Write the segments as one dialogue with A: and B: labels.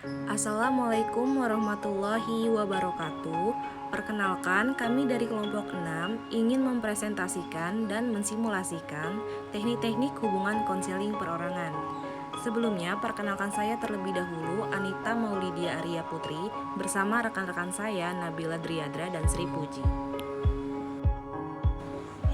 A: Assalamualaikum warahmatullahi wabarakatuh. Perkenalkan, kami dari kelompok 6 ingin mempresentasikan dan mensimulasikan teknik-teknik hubungan konseling perorangan. Sebelumnya, perkenalkan saya terlebih dahulu Anita Maulidia Arya Putri bersama rekan-rekan saya Nabila Driadra dan Sri Puji.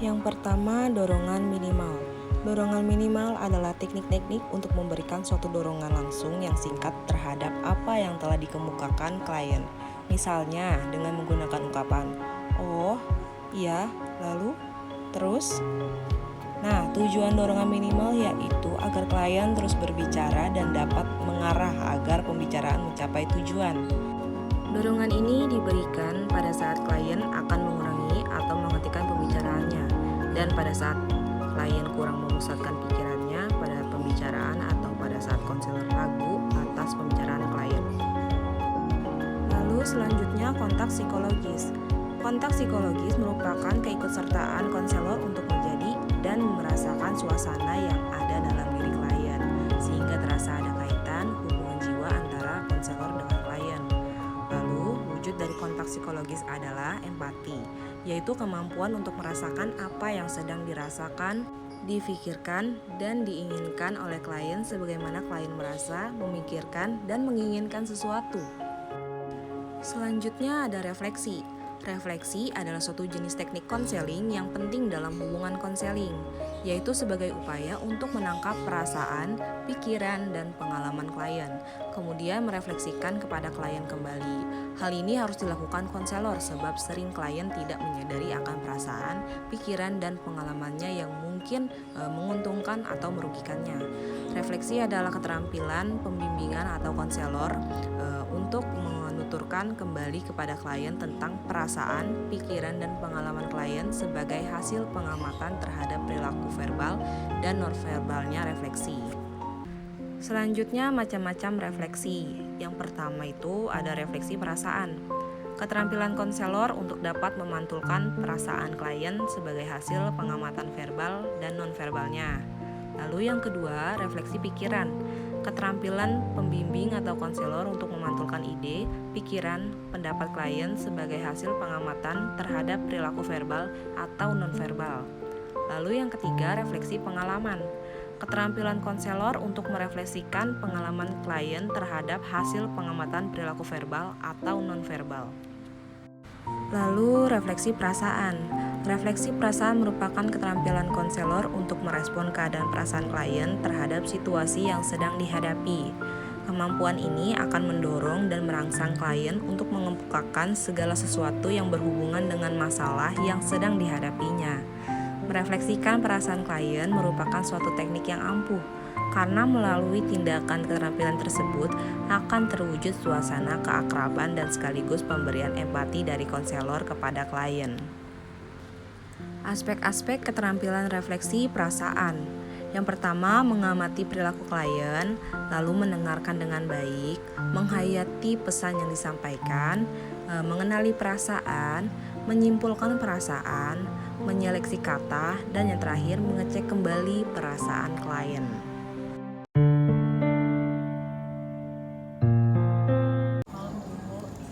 A: Yang pertama, dorongan minimal. Dorongan minimal adalah teknik-teknik untuk memberikan suatu dorongan langsung yang singkat terhadap apa yang telah dikemukakan klien. Misalnya dengan menggunakan ungkapan, "Oh, iya, lalu, terus." Nah, tujuan dorongan minimal yaitu agar klien terus berbicara dan dapat mengarah agar pembicaraan mencapai tujuan. Dorongan ini diberikan pada saat klien akan mengurangi atau menghentikan pembicaraannya, dan pada saat klien kurang memusatkan pikirannya pada pembicaraan atau pada saat konselor ragu atas pembicaraan klien. Lalu selanjutnya kontak psikologis. Kontak psikologis merupakan keikutsertaan konselor untuk menjadi dan merasakan suasana yang ada dalam diri klien, sehingga terasa ada kaitan hubungan jiwa antara konselor dengan klien. Lalu, wujud dari kontak psikologis adalah empati, yaitu kemampuan untuk merasakan apa yang sedang dirasakan, difikirkan, dan diinginkan oleh klien sebagaimana klien merasa, memikirkan, dan menginginkan sesuatu. Selanjutnya ada refleksi. Refleksi adalah suatu jenis teknik konseling yang penting dalam hubungan konseling, yaitu sebagai upaya untuk menangkap perasaan, pikiran, dan pengalaman klien, kemudian merefleksikan kepada klien kembali. Hal ini harus dilakukan konselor sebab sering klien tidak menyadari akan perasaan, pikiran, dan pengalamannya yang mungkin menguntungkan atau merugikannya. Refleksi adalah keterampilan pembimbingan atau konselor untuk menuturkan kembali kepada klien tentang perasaan, pikiran, dan pengalaman klien sebagai hasil pengamatan terhadap perilaku verbal dan nonverbalnya refleksi. Selanjutnya macam-macam refleksi. Yang pertama itu ada refleksi perasaan. Keterampilan konselor untuk dapat memantulkan perasaan klien sebagai hasil pengamatan verbal dan nonverbalnya. Lalu yang kedua, refleksi pikiran. Keterampilan pembimbing atau konselor untuk memantulkan ide, pikiran, pendapat klien sebagai hasil pengamatan terhadap perilaku verbal atau nonverbal. Lalu yang ketiga, refleksi pengalaman. Keterampilan konselor untuk merefleksikan pengalaman klien terhadap hasil pengamatan perilaku verbal atau nonverbal. Lalu refleksi perasaan. Refleksi perasaan merupakan keterampilan konselor untuk merespon keadaan perasaan klien terhadap situasi yang sedang dihadapi. Kemampuan ini akan mendorong dan merangsang klien untuk mengemukakan segala sesuatu yang berhubungan dengan masalah yang sedang dihadapinya. Merefleksikan perasaan klien merupakan suatu teknik yang ampuh, karena melalui tindakan keterampilan tersebut akan terwujud suasana keakraban dan sekaligus pemberian empati dari konselor kepada klien. Aspek-aspek keterampilan refleksi perasaan. Yang pertama, mengamati perilaku klien, lalu mendengarkan dengan baik, menghayati pesan yang disampaikan, mengenali perasaan, menyimpulkan perasaan, menyeleksi kata, dan yang terakhir mengecek kembali perasaan klien.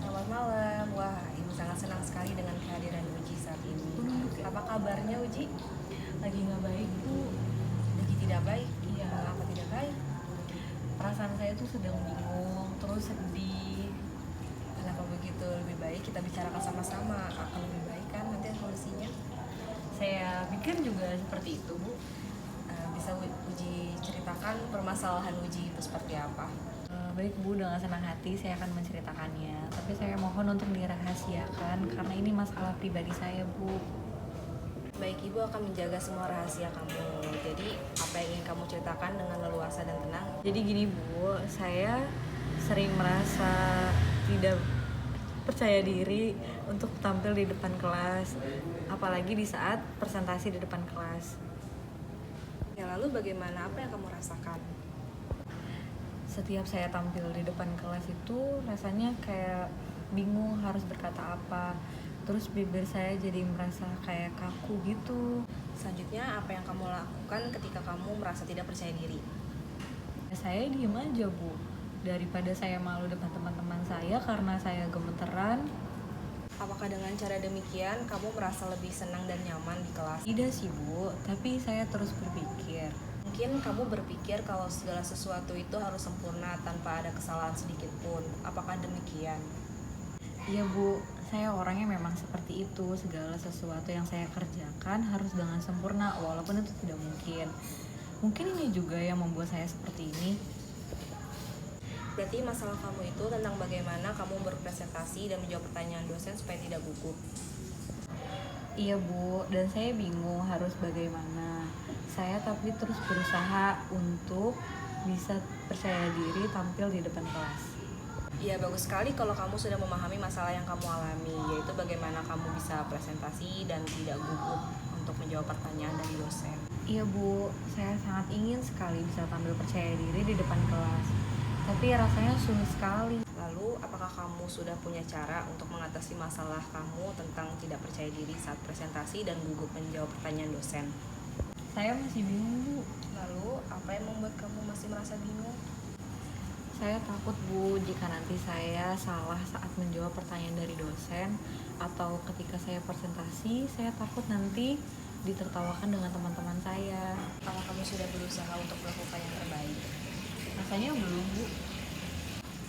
A: Selamat malam. Wah, Ibu sangat senang sekali dengan kehadiran Uji saat ini. Apa kabarnya, Uji?
B: Lagi nggak baik Bu.
A: Lagi tidak baik?
B: Iya.
A: Mengapa tidak baik?
B: Perasaan saya tuh sedang bingung, terus sedih.
A: Kenapa begitu? Lebih baik kita bicarakan sama-sama. Akan lebih baik kan nanti solusinya?
B: Saya pikir juga seperti itu Bu.
A: Bisa Uji ceritakan permasalahan Uji itu seperti apa?
B: Baik Bu, dengan senang hati saya akan menceritakannya. Tapi saya mohon untuk dirahasiakan karena ini masalah pribadi saya Bu.
A: Baik, Ibu akan menjaga semua rahasia kamu. Jadi, apa yang ingin kamu ceritakan dengan leluasa dan tenang?
B: Jadi gini Bu, saya sering merasa tidak percaya diri untuk tampil di depan kelas, apalagi di saat presentasi di depan kelas.
A: Ya, lalu bagaimana? Apa yang kamu rasakan?
B: Setiap saya tampil di depan kelas itu rasanya kayak bingung harus berkata apa. Terus bibir saya jadi merasa kayak kaku gitu.
A: Selanjutnya, apa yang kamu lakukan ketika kamu merasa tidak percaya diri?
B: Saya diem aja Bu. daripada saya malu depan teman-teman saya karena saya gemeteran.
A: Apakah dengan cara demikian kamu merasa lebih senang dan nyaman di kelas?
B: Tidak sih Bu, tapi saya terus berpikir,
A: Mungkin kamu berpikir kalau segala sesuatu itu harus sempurna tanpa ada kesalahan sedikit pun. Apakah demikian?
B: iya Bu, saya orangnya memang seperti itu. Segala sesuatu yang saya kerjakan harus dengan sempurna, walaupun itu tidak mungkin. Mungkin ini juga yang membuat saya seperti ini.
A: Berarti masalah kamu itu tentang bagaimana kamu berpresentasi dan menjawab pertanyaan dosen supaya tidak gugup.
B: Iya Bu, dan saya bingung harus bagaimana. Saya tapi terus berusaha untuk bisa percaya diri tampil di depan kelas.
A: Ya, bagus sekali kalau kamu sudah memahami masalah yang kamu alami, yaitu bagaimana kamu bisa presentasi dan tidak gugup untuk menjawab pertanyaan dari dosen.
B: Iya Bu, saya sangat ingin sekali bisa tampil percaya diri di depan kelas. Tapi rasanya sulit sekali.
A: Lalu, apakah kamu sudah punya cara untuk mengatasi masalah kamu tentang tidak percaya diri saat presentasi dan gugup menjawab pertanyaan dosen?
B: Saya masih bingung Bu.
A: Lalu, apa yang membuat kamu masih merasa bingung?
B: Saya takut Bu, jika nanti saya salah saat menjawab pertanyaan dari dosen, atau ketika saya presentasi, saya takut nanti ditertawakan dengan teman-teman saya.
A: Apakah kamu sudah berusaha untuk melakukan yang terbaik?
B: Rasanya belum Bu.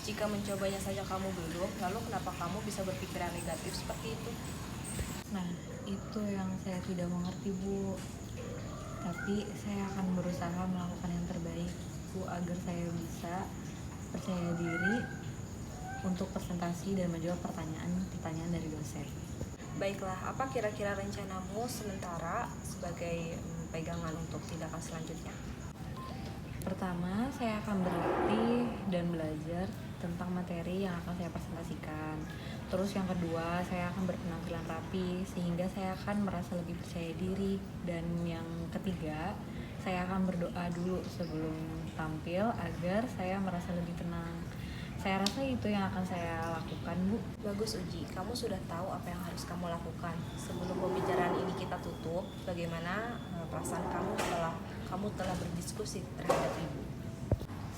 A: Jika mencobanya saja kamu belum, lalu kenapa kamu bisa berpikiran negatif seperti itu?
B: Nah, itu yang saya tidak mengerti Bu. Tapi saya akan berusaha melakukan yang terbaik Bu, agar saya bisa percaya diri untuk presentasi dan menjawab pertanyaan dari dosen.
A: Baiklah, apa kira-kira rencanamu sementara sebagai pegangan untuk tindakan selanjutnya?
B: Pertama, saya akan berlatih dan belajar tentang materi yang akan saya presentasikan. Terus yang kedua, saya akan berpenampilan rapi sehingga saya akan merasa lebih percaya diri. Dan yang ketiga, saya akan berdoa dulu sebelum tampil agar saya merasa lebih tenang. Saya rasa itu yang akan saya lakukan Bu.
A: Bagus Uji, kamu sudah tahu apa yang harus kamu lakukan. Sebelum pembicaraan ini kita tutup, bagaimana perasaan kamu setelah kamu telah berdiskusi terhadap ibu?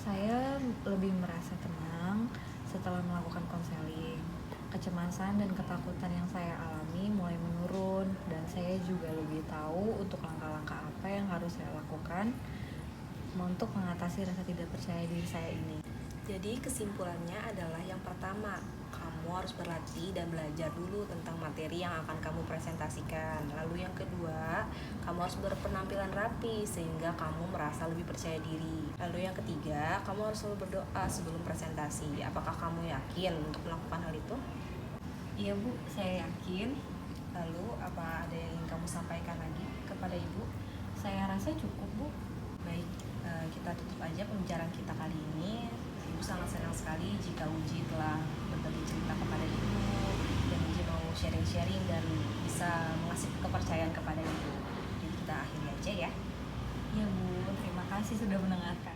B: Saya lebih merasa tenang setelah melakukan konseling. Kecemasan dan ketakutan yang saya alami mulai menurun, dan saya juga lebih tahu untuk langkah-langkah apa yang harus saya lakukan untuk mengatasi rasa tidak percaya diri saya ini.
A: Jadi kesimpulannya adalah yang pertama, kamu harus berlatih dan belajar dulu tentang materi yang akan kamu presentasikan. Lalu yang kedua, kamu harus berpenampilan rapi sehingga kamu merasa lebih percaya diri. Lalu yang ketiga, kamu harus selalu berdoa sebelum presentasi. Apakah kamu yakin untuk melakukan hal itu?
B: Iya Bu, saya yakin.
A: Lalu apa ada yang ingin kamu sampaikan lagi kepada ibu?
B: Saya rasa cukup Bu.
A: Baik, kita tutup aja pembicaraan kita kali ini. Ibu sangat senang sekali jika Uji telah berbagi cerita kepada ibu dan Uji mau sharing-sharing dan bisa mengasih kepercayaan kepada ibu. Jadi kita akhiri aja ya.
B: Iya Bu, terima kasih sudah mendengarkan.